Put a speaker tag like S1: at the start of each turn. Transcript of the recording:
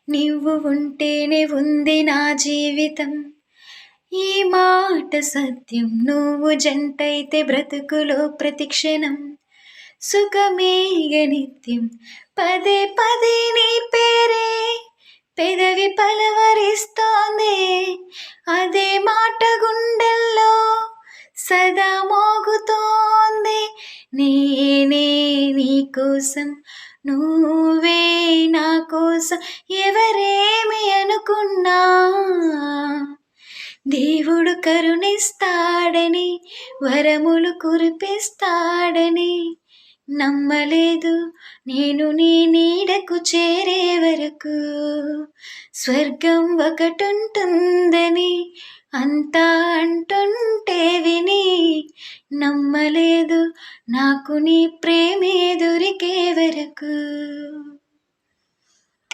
S1: నువ్వు ఉంటేనే ఉంది నా జీవితం, ఈ మాట సత్యం. నువ్వు జంటైతే బ్రతుకులో ప్రతిక్షణం సుఖమేగ నిత్యం. పదే పదే నీ పేరే పెదవి పలవరిస్తోంది, అదే మాట గుండెల్లో సదా మోగుతోంది. నేనే నీ కోసం, నువ్వే నా కోసం. ఎవరేమి అనుకున్నా దేవుడు కరుణిస్తాడని, వరములు కురిపిస్తాడని నమ్మలేదు నేను నీ నీడకు చేరే వరకు. స్వర్గం ఒకటుంటుందని అంతా అంటుంటే విని నమ్మలేదు నాకు నీ ప్రేమే దొరికే వరకు.